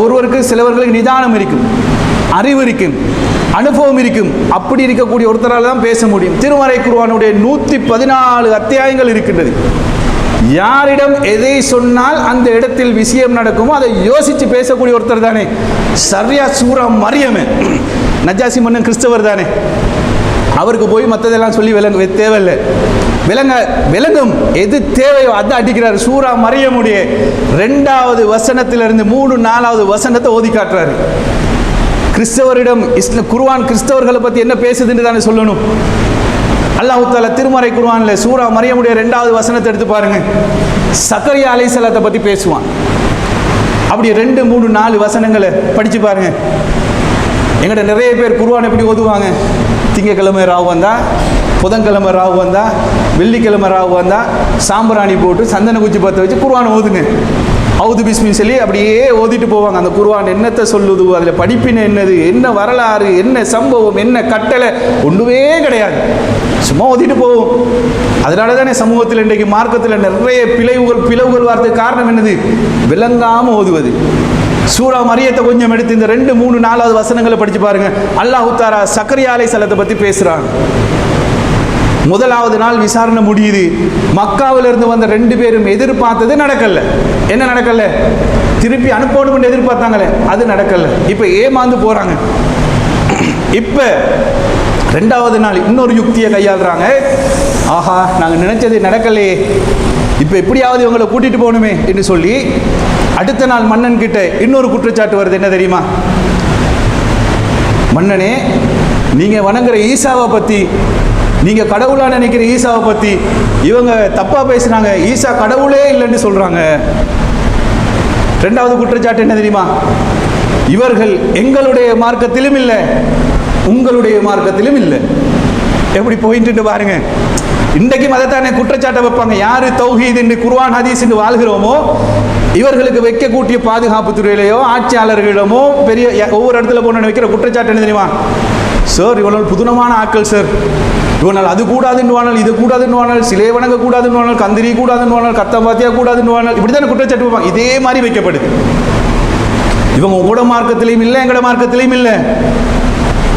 ஒருவருக்கு சிலவர்களுக்கு நிதானம் இருக்கும், அறிவு இருக்கும், அனுபவம் இருக்கும். அப்படி இருக்கக்கூடிய ஒருத்தரால் தான் பேச முடியும். திருமறை குர்ஆனுடைய 114 அத்தியாயங்கள் இருக்கின்றது. யாரிடம் எதை சொன்னால் அந்த இடத்தில் விஷயம் நடக்குமோ அதை யோசித்து பேசக்கூடிய ஒருத்தர் தானே. சரியா சூரா மரியமே, நஜ்ஜாசி மன்னன் கிறிஸ்தவர் தானே, அவருக்கு போய் மற்றதெல்லாம் சொல்லி விளங்க தேவையில்லை. விளங்கும் எது தேவையோ அதை அடிக்கிறார். சூரா மரியமுடைய 2வது வசனத்திலிருந்து 3-4வது வசனத்தை ஓதி காட்டுறாரு. கிறிஸ்தவரிடம் குர்ஆன் கிறிஸ்தவர்களை பற்றி என்ன பேசுதுன்னு தானே சொல்லணும். அல்லாஹ் தஆலா திருமறை குர்ஆன்ல சூரா மரியமுடைய 2வது வசனத்தை எடுத்து பாருங்க. சக்கரியா அலைஹிஸ்ஸலாத்தை பற்றி பேசுவான். அப்படி 2, 3, 4 வசனங்களை படித்து பாருங்க. எங்கிட்ட நிறைய பேர் குர்ஆன் எப்படி ஓதுவாங்க? திங்கக்கிழமை ராவு வந்தா, புதன்கிழமை ராவு வந்தா, வெள்ளிக்கிழமை ராவு வந்தா சாம்பிராணி போட்டு சந்தன குச்சி பற்ற வச்சு குர்ஆன் ஓதுங்க, அவுது பிஸ்மின்னு சொல்லி அப்படியே ஓதிட்டு போவாங்க. அந்த குர்ஆன் என்னத்தை சொல்லுது, அதில் படிப்பினை என்னது, என்ன வரலாறு, என்ன சம்பவம், என்ன கட்டளை, ஒன்றுமே கிடையாது, சும்மா ஓதிட்டு போவோம். அதனால தானே சமூகத்தில் இன்றைக்கு மார்க்கத்தில் நிறைய பிளவுகள் வார்த்தைக்கு காரணம் என்னது? விளங்காமல் ஓதுவது. சூரா மரியத்தை கொஞ்சம் எடுத்து இந்த 2, 3, 4வது வசனங்களை படித்து பாருங்க. அல்லாஹ் தஆலா சக்கரியா அலைஹிஸ்ஸலாத்தை பற்றி பேசுகிறான். முதலாவது நாள் விசாரணை முடியுது. மக்காவிலிருந்து வந்த 2 பேரும் எதிர்பார்த்தது நடக்கல. என்ன நடக்கல? திருப்பி அனுப்பணும் எதிர்பார்த்தாங்களே, அது நடக்கல. இப்போ ஏமாந்து போறாங்க. இப்போ 2வது நாள் இன்னொரு யுக்தியை கையாளுறாங்க. ஆஹா, நாங்கள் நினைச்சது நடக்கலையே, இப்போ எப்படியாவது இவங்களை கூட்டிட்டு போகணுமே என்று சொல்லி அடுத்த நாள் மன்னன் கிட்ட இன்னொரு குற்றச்சாட்டு வருது. என்ன தெரியுமா? மன்னனே, நீங்கள் வணங்குற ஈசாவை பற்றி, நீங்கள் கடவுளாக நினைக்கிற ஈசாவை பற்றி இவங்க தப்பாக பேசுகிறாங்க, ஈசா கடவுளே இல்லைன்னு சொல்கிறாங்க. 2வது குற்றச்சாட்டு என்ன தெரியுமா? இவர்கள் எங்களுடைய மார்க்கத்திலும் இல்லை, உங்களுடைய மார்க்கத்திலும் இல்லை. எப்படி போயிட்டு பாருங்க. இன்றைக்கும் அதைத்தானே குற்றச்சாட்டை வைப்பாங்க. யார் தௌஹீத் என்று குர்ஆன் ஹதீஸ் என்று வாழ்கிறோமோ இவர்களுக்கு வைக்கக்கூடிய பாதுகாப்பு துறையிலையோ ஆட்சியாளர்களிடமோ பெரிய ஒவ்வொரு இடத்துல போன வைக்கிற குற்றச்சாட்டு என்ன தெரியுமா? சார், இவனால் புதுனமான ஆட்கள் சார், இவனால் அது கூடாதுன்னு, இது கூடாதுன்னு, சிலை வணங்க கூடாதுன்னு, கந்திரி கூடாதுன்னு, கத்தம்பாத்தியா கூடாதுன்னு, இப்படி தானே குற்றச்சாட்டு வைப்பாங்க. இதே மாதிரி வைக்கப்படுது. இவங்க உங்களோட மார்க்கத்திலையும் இல்லை, எங்களோட மார்க்கத்திலையும் இல்லை,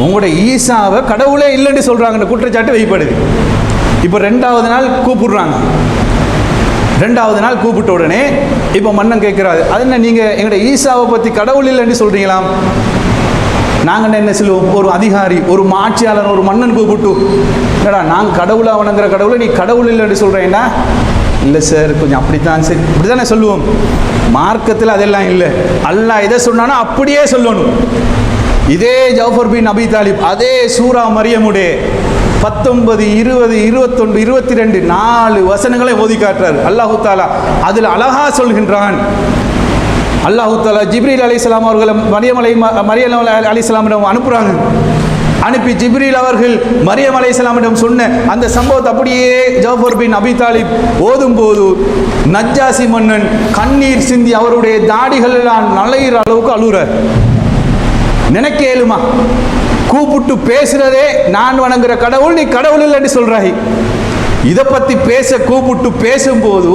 உங்களோட ஈசாவை கடவுளே இல்லைன்னு சொல்றாங்க, குற்றச்சாட்டு வைக்கப்படுது. இப்போ 2வது நாள் கூப்பிடுறாங்க. 2வது நாள் கூப்பிட்ட உடனே இப்போ மன்னன் கேட்கிறாரு, அது என்ன நீங்கள் எங்களோட ஈசாவை பற்றி கடவுள் இல்லைன்னு சொல்றீங்களாம்? நாங்கள் என்ன சொல்லுவோம்? ஒரு அதிகாரி, ஒரு ஆட்சியாளர், ஒரு மன்னன் கூப்பிட்டு, என்னடா நாங்கள் கடவுளாக வணங்குற கடவுளை நீ கடவுள் இல்லைன்னு சொல்கிறேன்னா, இல்லை சார் கொஞ்சம் அப்படித்தான் சரி, இப்படி தானே சொல்லுவோம். மார்க்கத்தில் அதெல்லாம் இல்லை. அல்லாஹ் எதை சொன்னானோ அப்படியே சொல்லணும். இதே ஜஃபர் பின் அபி தாலிப் அதே சூரா மரியமுடைய 19, 20, 21, 22 4 வசனங்களை ஓதி காட்டுறார் அல்லாஹு தாலா. அதில் அழகா சொல்கின்றான். அல்லாஹு தாலா ஜிப்ரீல் அலைஹிஸ்ஸலாம் அவர்களை மரியம் அலைஹிஸ்ஸலாமிடம் அனுப்புகிறாங்க. அனுப்பி ஜிப்ரீல் அவர்கள் மரியம் அலைஹிஸ்ஸலாமிடம் சொன்ன அந்த சம்பவத்தை அப்படியே ஜஃபர் பின் அபி தாலிப் ஓதும் போது நஜ்ஜாசி மன்னன் கண்ணீர் சிந்தி அவருடைய தாடிகள் எல்லாம் நலையிற அளவுக்கு அழுறார். நினைக்க இயலுமா? கூப்பிட்டு பேசுறதே நான் வணங்குற கடவுள், நீ கடவுள் இல்லைன்னு சொல்றாய். இதை பத்தி பேச கூப்பிட்டு பேசும்போது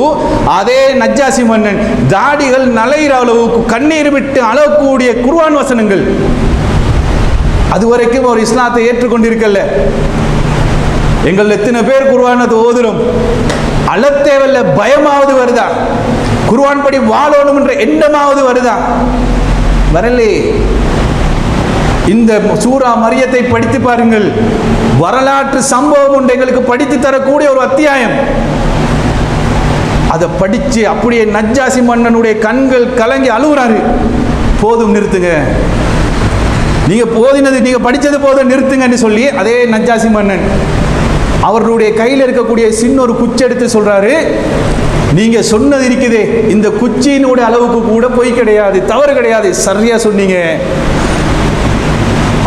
அதே நஜ்ஜாசி மன்னன் தாடிகள் நலையிற அளவுக்கு கண்ணீர் விட்டு அழக்கூடிய குர்ஆன் வசனங்கள். அதுவரைக்கும் ஒரு இஸ்லாத்தை ஏற்றுக்கொண்டிருக்கல. எங்கள் எத்தனை பேர் குர்ஆனை ஓதுறோம், அழத்தேவல்ல பயமாவது வருதா? குர்ஆன் படி வாழணும் என்ற எண்ணமாவது வருதா? வரலே. இந்த சூரா மரியத்தை படித்து பாருங்கள். வரலாற்று சம்பவம் உண்டு எங்களுக்கு படித்து தரக்கூடிய ஒரு அத்தியாயம். அதை படிச்சு அப்படியே நஜ்ஜாசி மன்னனுடைய கண்கள் கலங்கி அழுகுறாரு. போதும், நிறுத்துங்க, நீங்க போதினது, நீங்க படிச்சது போதும், நிறுத்துங்கன்னு சொல்லி அதே நஜ்ஜாசி மன்னன் அவர்களுடைய கையில் இருக்கக்கூடிய சின்ன ஒரு குச்சி எடுத்து சொல்றாரு, நீங்க சொன்னது இருக்குதே இந்த குச்சியினுடைய அளவுக்கு கூட பொய் கிடையாது, தவறு கிடையாது, சரியா சொன்னீங்க.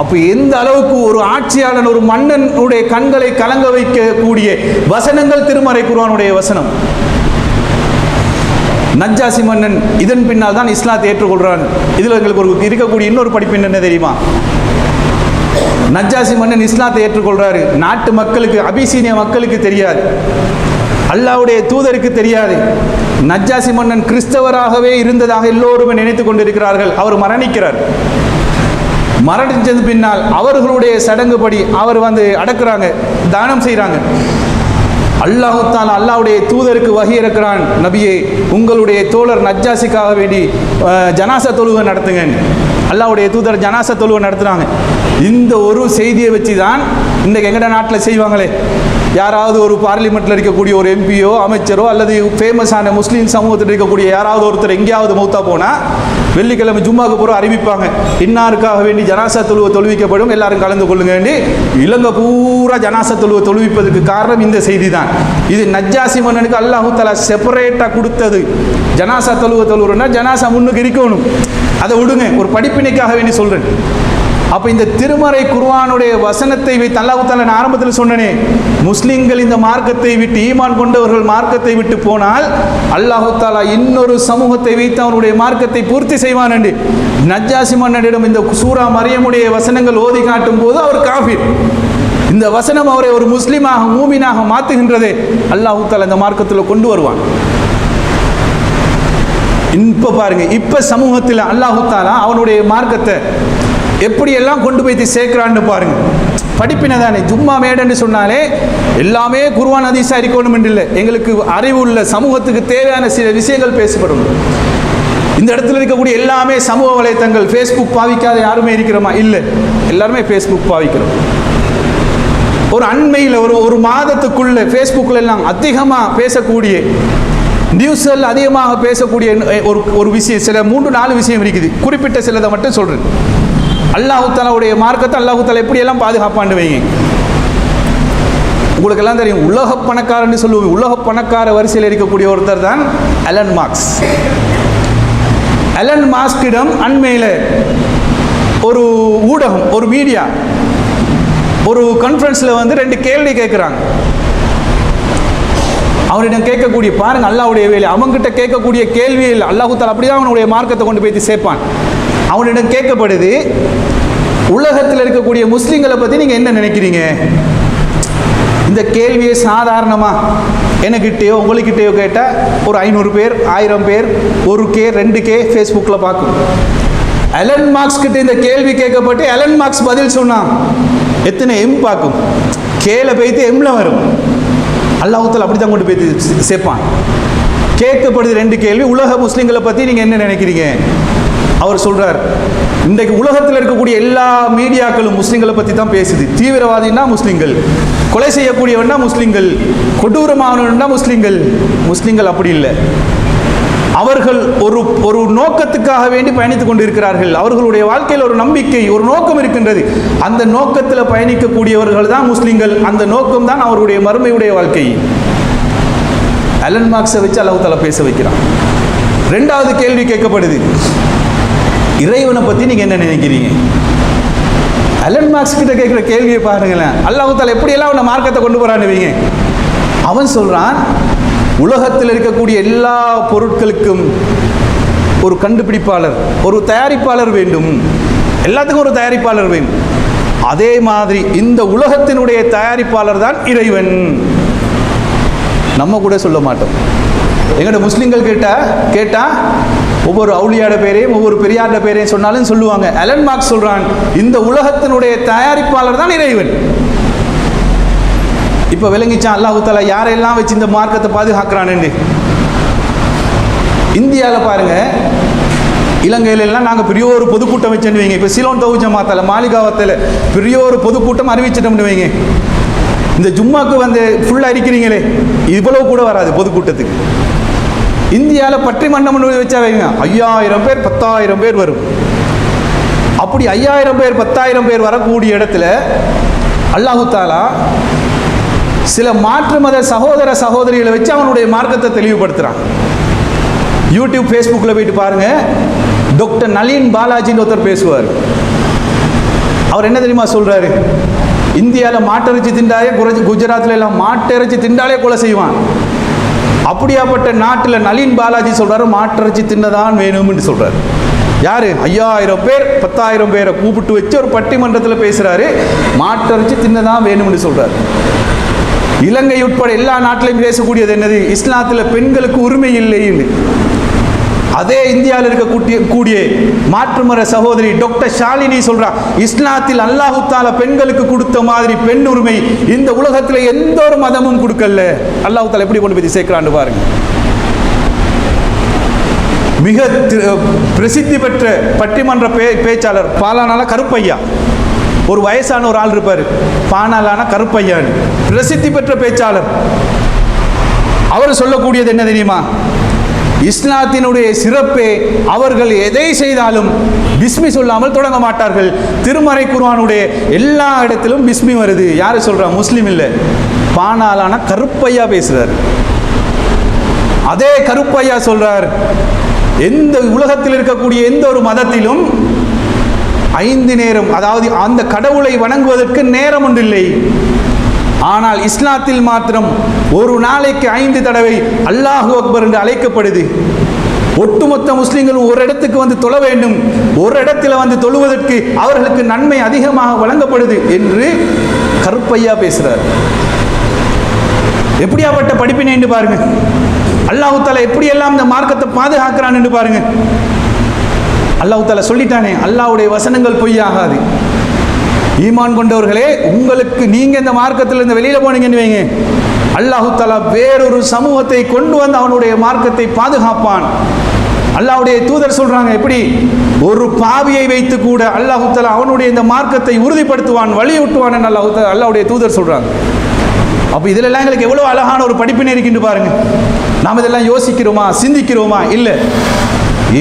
அப்ப எந்த அளவுக்கு ஒரு ஆட்சியாளன், ஒரு மன்னனுடைய கண்களை கலங்க வைக்கக்கூடிய வசனங்கள் திருமறை குர்ஆனுடைய வசனம். நஜ்ஜாசி மன்னன் இதன் பின்னால் தான் இஸ்லாத்தை ஏற்றுக்கொள்கிறான். இதில் எங்களுக்கு ஒரு இருக்கக்கூடிய இன்னொரு படிப்பு என்ன தெரியுமா? நஜ்ஜாசி மன்னன் இஸ்லாத்தை ஏற்றுக்கொள்றாரு. நாட்டு மக்களுக்கு, அபிசீனிய மக்களுக்கு தெரியாது, அல்லாஹ்வுடைய தூதருக்கு தெரியாது. நஜ்ஜாசி மன்னன் கிறிஸ்தவராகவே இருந்ததாக எல்லோருமே நினைத்து கொண்டிருக்கிறார்கள். அவர் மரணிக்கிறார். மரணிச்சது பின்னால் அவர்களுடைய சடங்குப்படி அவர் அடக்குறாங்க, தானம் செய்கிறாங்க. அல்லாஹு தஆலா அல்லாஹ்வுடைய தூதருக்கு வஹி இறக்குறான், நபியே உங்களுடைய தோழர் நஜ்ஜாசிக்காக வேண்டி ஜனாசா தொழுகை நடத்துங்க. அல்லாஹ்வுடைய தூதர் ஜனாசா தொழுகை நடத்துகிறாங்க. இந்த ஒரு செய்தியை வச்சு தான் இன்றைக்கு எங்கட நாட்டில் செய்வாங்களே, யாராவது ஒரு பார்லிமெண்ட்டில் இருக்கக்கூடிய ஒரு எம்பியோ அமைச்சரோ அல்லது ஃபேமஸான முஸ்லீம் சமூகத்தில் இருக்கக்கூடிய யாராவது ஒருத்தர் எங்கேயாவது மௌத்தா போனால் வெள்ளிக்கிழமை ஜும்மாக்கு போகிற அறிவிப்பாங்க, இன்னாருக்காக வேண்டி ஜனாசா தொழுவை தொழுவிக்கப்படும், எல்லாரும் கலந்து கொள்ளுங்க வேண்டி. இலங்கை பூரா ஜனாசா தொழுவை தொழுவிப்பதற்கு காரணம் இந்த செய்தி தான். இது நஜ்ஜாசி மன்னனுக்கு அல்லாஹு தஆலா செப்பரேட்டாக கொடுத்தது. ஜனாசா தொழுவை தொழுவுறோன்னா ஜனாசா முன்னுக்கு இருக்கணும், அதை விடுங்க, ஒரு படிப்பினைக்காக வேண்டி சொல்கிறேன். அப்போ இந்த திருமறை குர்ஆனுடைய வசனத்தை வைத்து அல்லாஹ் தஆலா நான் ஆரம்பத்தில் சொன்னனே, முஸ்லிம்கள் இந்த மார்க்கத்தை விட்டு, ஈமான் கொண்டவர்கள் மார்க்கத்தை விட்டு போனால் அல்லாஹ் தஆலா இன்னொரு சமூகத்தை வைத்து அவருடைய மார்க்கத்தை பூர்த்தி செய்வான் என்று நஜ்ஜாசி மன்னனிடம் இந்த சூரா மரியமுடைய வசனங்கள் ஓதி காட்டும் போது அவர் காஃபிர். இந்த வசனம் அவரை ஒரு முஸ்லிமாக, மூமினாக மாற்றுகின்றதே. அல்லாஹ் தஆலா இந்த மார்க்கத்தில் கொண்டு வருவான். இப்போ பாருங்க, இப்போ சமூகத்தில் அல்லாஹ் தஆலா அவனுடைய மார்க்கத்தை எப்படியெல்லாம் கொண்டு போய் சேர்க்கிறான்னு பாருங்க. படிப்பினை தானே, ஜும்மா மேடன்னு சொன்னாலே எல்லாமே குர்ஆன் ஹதீஸா இருக்கணும் என்று இல்லை. எங்களுக்கு அறிவு உள்ள சமூகத்துக்கு தேவையான சில விஷயங்கள் பேசப்படணும். இந்த இடத்துல இருக்கக்கூடிய எல்லாமே சமூக வலைத்தங்கள், ஃபேஸ்புக் பாவிக்காத யாருமே இருக்கிறோமா? இல்லை, எல்லாருமே ஃபேஸ்புக் பாவிக்கிறோம். ஒரு அண்மையில் ஒரு மாதத்துக்குள்ள ஃபேஸ்புக்கில் எல்லாம் அதிகமாக பேசக்கூடிய நியூஸ்கள், அதிகமாக பேசக்கூடிய ஒரு விஷயம், சில 3-4 விஷயம் இருக்குது. குறிப்பிட்ட சிலதை மட்டும் சொல்கிறேன். அல்லாஹ் தஆலாவுடைய மார்க்கத்தை அல்லாஹ் தஆலா எப்படியெல்லாம் பாதுகாப்பான்னு வைங்க. உங்களுக்கு எல்லாம் தெரியும், உலக பணக்காரன்னு சொல்லுவோம். உலக பணக்கார வரிசையில் இருக்கக்கூடிய ஒருத்தர் தான் எலன் மாஸ்க். எலன் மாஸ்கிடம் அண்மையில் ஒரு ஊடகம், ஒரு மீடியா, ஒரு கான்ஃபரன்ஸில் 2 கேள்வி கேட்குறாங்க. அவனிடம் கேட்கக்கூடிய, பாருங்க அல்லாஹ்வுடைய வேலை, அவங்ககிட்ட கேட்கக்கூடிய கேள்வியில் அல்லாஹ் தஆலா அப்படிதான் அவனுடைய மார்க்கத்தை கொண்டு போய் சேர்ப்பான். அவனிடம் கேட்கப்படுது, உலகத்தில் இருக்கக்கூடிய முஸ்லிம்களை பற்றி நீங்கள் என்ன நினைக்கிறீங்க? இந்த கேள்வியை சாதாரணமாக எனக்கிட்டேயோ உங்களுக்கிட்டேயோ கேட்டால் ஒரு 500 பேர், 1000 பேர், 1K 2K ஃபேஸ்புக்கில் பார்க்கும். எலன் மாஸ்க் கிட்ட இந்த கேள்வி கேட்கப்பட்டு எலன் மாஸ்க் பதில் சொன்னான், எத்தனை எம் பார்க்கும்? கேல போய்த்து எம்ல வரும். அல்லாஹ் தஆலா அப்படி தான் கொண்டு போய் சேர்ப்பான். கேட்கப்படுது 2 கேள்வி, உலக முஸ்லிம்களை பற்றி நீங்கள் என்ன நினைக்கிறீங்க? அவர் சொல்றார், இன்றைக்கு உலகத்தில் இருக்கக்கூடிய எல்லா மீடியாக்களும் முஸ்லிம்களை பற்றி தான் பேசுது. தீவிரவாதின்னா முஸ்லிம்கள், கொலை செய்யக்கூடியவன்னா முஸ்லிம்கள், கொடூரமானவன்னா முஸ்லிம்கள். முஸ்லிம்கள் அப்படி இல்லை. அவர்கள் ஒரு நோக்கத்துக்காக வேண்டி பயணித்துக் கொண்டிருக்கிறார்கள். அவர்களுடைய வாழ்க்கையில் ஒரு நம்பிக்கை, ஒரு நோக்கம் இருக்கின்றது. அந்த நோக்கத்தில் பயணிக்கக்கூடியவர்கள் தான் முஸ்லிம்கள். அந்த நோக்கம் தான் அவருடைய மறுமையுடைய வாழ்க்கை. எலன் மார்க்ஸை வச்சு அல்லாஹ் தஆலா பேச வைக்கிறான். 2வது கேள்வி கேட்கப்படுது, இறைவனை பற்றி நீங்கள் என்ன நினைக்கிறீங்க? எலன் மார்க்ஸ் கிட்ட கேட்குற கேள்வியை பாருங்களேன். அல்லாஹ் தஆலா எப்படியெல்லாம் அவனை மார்க்கத்தை கொண்டு போகிறான்னு வைங்க. அவன் சொல்கிறான், உலகத்தில் இருக்கக்கூடிய எல்லா பொருட்களுக்கும் ஒரு கண்டுபிடிப்பாளர், ஒரு தயாரிப்பாளர் வேண்டும். எல்லாத்துக்கும் ஒரு தயாரிப்பாளர் வேண்டும். அதே மாதிரி இந்த உலகத்தினுடைய தயாரிப்பாளர் தான் இறைவன். நம்ம கூட சொல்ல மாட்டோம். எங்கள்ட முஸ்லிம்கள் கேட்டால் ஒவ்வொரு அவுலியாட பேரையும் ஒவ்வொரு பெரியார்ட பேரையும் சொன்னாலும் சொல்லுவாங்க. எலன் மார்க்ஸ் சொல்கிறான், இந்த உலகத்தினுடைய தயாரிப்பாளர் தான் இறைவன். இப்போ விளங்கிச்சான் அல்லாஹ் தஆலா யாரெல்லாம் வச்சு இந்த மார்க்கத்தை பாதுகாக்கிறான்னு. இந்தியாவில் பாருங்க, இலங்கையிலெல்லாம் நாங்கள் பெரிய ஒரு பொதுக்கூட்டம் வச்சுன்னு வைங்க. இப்போ சிலோன் தௌஹீத் ஜமாத்தில் மாளிகாவத்தில் பெரிய ஒரு பொதுக்கூட்டம் அறிவிச்சிட்டோம்னு வைங்க. இந்த ஜும்மாக்கு ஃபுல்லாக இருக்கிறீங்களே, இவ்வளவு கூட வராது பொதுக்கூட்டத்துக்கு. இந்தியாவில் பற்றி மன்றம் வச்சா வைங்க, 5000 பேர் 10,000 பேர் வரும். அப்படி 5000 பேர் 10,000 பேர் வரக்கூடிய இடத்துல அல்லாஹ் தஆலா சில மாற்று மத சகோதர சகோதரிகளை வச்சு அவனுடைய மார்க்கத்தை தெளிவுபடுத்துகிறான். யூடியூப் ஃபேஸ்புக்கில் போயிட்டு பாருங்க, டாக்டர் நளின் பாலாஜின்னு ஒருத்தர் பேசுவார். அவர் என்ன தெரியுமா சொல்றாரு? இந்தியாவில் மாட்டிறைச்சி திண்டாலே, குஜராத்தில் எல்லாம் மாட்டிறைச்சி திண்டாலே கொலை செய்வான். அப்படியாப்பட்ட நாட்டில் நளின் பாலாஜி சொல்றாரு மாட்டிறைச்சி தின்னதான் வேணும்னு சொல்றாரு. யாரு? 5000 பேர் 10,000 பேரை கூப்பிட்டு வச்சு ஒரு பட்டிமன்றத்தில் பேசுறாரு, மாட்டிறைச்சி தின்னதான் வேணும்னு சொல்றாரு. இலங்கை உட்பட எல்லா நாட்டிலையும் பேசக்கூடியது என்னது? இஸ்லாத்தில் பெண்களுக்கு உரிமை இல்லைன்னு. அதே இந்தியாவில் இருக்கக்கூடிய மாற்றுமர சகோதரி டாக்டர் ஷாலினி சொல்றா, இஸ்லாத்தில் அல்லாஹு தஆலா பெண்களுக்கு கொடுத்த மாதிரி பெண் உரிமை இந்த உலகத்தில் எந்த ஒரு மதமும் கொடுக்கல. அல்லாஹு தஆலா எப்படி கொண்டு போய் சேர்க்கிறான்னு பாருங்க. மிக பிரசித்தி பெற்ற பட்டிமன்ற பேச்சாளர் பாலானால கருப்பையா, ஒரு வயசான ஒரு ஆள் இருப்பார், பானாலான கருப்பையான்னு, பிரசித்தி பெற்ற பேச்சாளர். அவர் சொல்லக்கூடியது என்ன தெரியுமா? இஸ்லாத்தினுடைய சிறப்பே அவர்கள் எதை செய்தாலும் பிஸ்மி சொல்லாமல் தொடங்க மாட்டார்கள். திருமறை குர்ஆனுடைய எல்லா இடத்திலும் பிஸ்மி வருது. யாரு சொல்றா? முஸ்லீம் இல்லை, பானாலான கருப்பையா பேசுறார். அதே கருப்பையா சொல்றார், எந்த உலகத்தில் இருக்கக்கூடிய எந்த ஒரு மதத்திலும் 5 நேரம், அதாவது அந்த கடவுளை வணங்குவதற்கு நேரம் ஒன்றில்லை. ஆனால் இஸ்லாத்தில் மாத்திரம் ஒரு நாளைக்கு 5 தடவை அல்லாஹு அக்பர் என்று அழைக்கப்படுது. ஒட்டுமொத்த முஸ்லிம்களும் ஒரு இடத்துக்கு வந்து தொழ வேண்டும், ஒரு இடத்துல வந்து தொழுவதற்கு அவர்களுக்கு நன்மை அதிகமாக வழங்கப்படுது என்று கருப்பையா பேசுறார். எப்படியாப்பட்ட படிப்பினை என்று பாருங்க. அல்லாஹு தஆலா எப்படியெல்லாம் இந்த மார்க்கத்தை பாதுகாக்கிறான் என்று பாருங்க. அல்லாஹு தஆலா சொல்லிட்டானே, அல்லாஹ்வுடைய வசனங்கள் பொய்யாகாது. ஈமான் கொண்டவர்களே, உங்களுக்கு நீங்க இந்த மார்க்கத்திலிருந்து வெளியில போனீங்கன்னு வைங்க, அல்லாஹு தஆலா வேறொரு சமூகத்தை கொண்டு வந்து அவனுடைய மார்க்கத்தை பாதுகாப்பான். அல்லாஹ்வுடைய தூதர் சொல்றாங்க, எப்படி ஒரு பாவியை வைத்து கூட அல்லாஹு தஆலா அவனுடைய இந்த மார்க்கத்தை உறுதிப்படுத்துவான், வலியுறுத்துவான் என்று அல்லாஹ்வுடைய தூதர் சொல்றாங்க. அப்போ இதிலெல்லாம் எங்களுக்கு எவ்வளோ அழகான ஒரு படிப்பினை இருக்கின்று பாருங்க. நாம் இதெல்லாம் யோசிக்கிறோமா, சிந்திக்கிறோமா? இல்லை,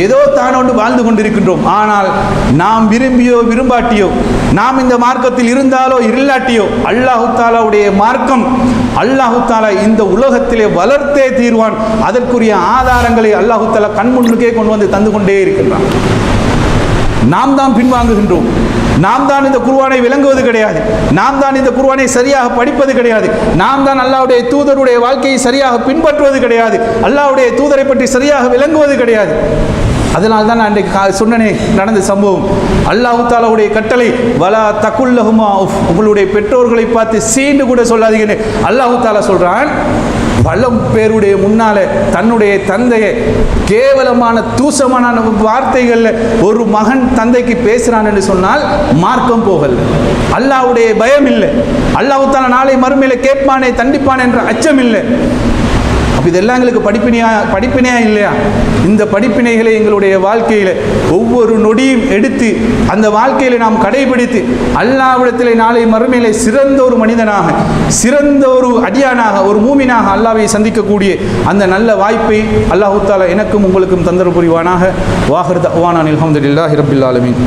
ஏதோ தானோண்டு வாழ்ந்து கொண்டிருக்கின்றோம். ஆனால் நாம் விரும்பியோ விரும்பாட்டியோ, நாம் இந்த மார்க்கத்தில் இருந்தாலோ இல்லாட்டியோ, அல்லாஹு தஆலாவுடைய மார்க்கம் அல்லாஹு தஆலா இந்த உலகத்திலே வளர்த்தே தீர்வான். அதற்குரிய ஆதாரங்களை அல்லாஹு தஆலா கண்முன்னுக்கே கொண்டு வந்து தந்து கொண்டே இருக்கின்றான். நாம் தான் பின்வாங்குகின்றோம். நாம் தான் இந்த குர்ஆனை விளங்குவது கிடையாது. நாம் தான் இந்த குர்ஆனை சரியாக படிப்பது கிடையாது. நாம் தான் அல்லாஹ்வுடைய தூதருடைய வாழ்க்கையை சரியாக பின்பற்றுவது கிடையாது. அல்லாஹ்வுடைய தூதரை பற்றி சரியாக விளங்குவது கிடையாது. அதனால் தான் நான் அன்றைக்கு சொன்னனே நடந்த சம்பவம். அல்லாஹு தஆலாவுடைய கட்டளை, வலா தகுல்லஹுமா உஃப், உங்களுடைய பெற்றோர்களை பார்த்து சீண்டு கூட சொல்லாதீங்கன்னு அல்லாஹு தஆலா சொல்றான். பலம் பேருடைய முன்னால தன்னுடைய தந்தையை கேவலமான தூசமான வார்த்தைகள்ல ஒரு மகன் தந்தைக்கு பேசுறான் என்று சொன்னால் மார்க்கம் போகல. அல்லாஹ்வுடைய பயம் இல்லை. அல்லாஹ் தஆலா நாளை மறுமையில கேட்பானே தண்டிப்பானே என்ற அச்சம் இல்லை. அப்போ இதெல்லாம் எங்களுக்கு படிப்பினையா இல்லையா? இந்த படிப்பினைகளை எங்களுடைய வாழ்க்கையில் ஒவ்வொரு நொடியும் எடுத்து அந்த வாழ்க்கையில் நாம் கடைபிடித்து அல்லாஹ்விடத்திலே நாளை மறுமையிலே சிறந்த ஒரு மனிதனாக, சிறந்த ஒரு அடியானாக, ஒரு மூமினாக அல்லாஹ்வை சந்திக்கக்கூடிய அந்த நல்ல வாய்ப்பை அல்லாஹ் தஆலா எனக்கும் உங்களுக்கும் தந்தர புரிவானாக. வாஹிர் தஅவானா அல்ஹம்துலில்லாஹி ரப்பில் ஆலமீன்.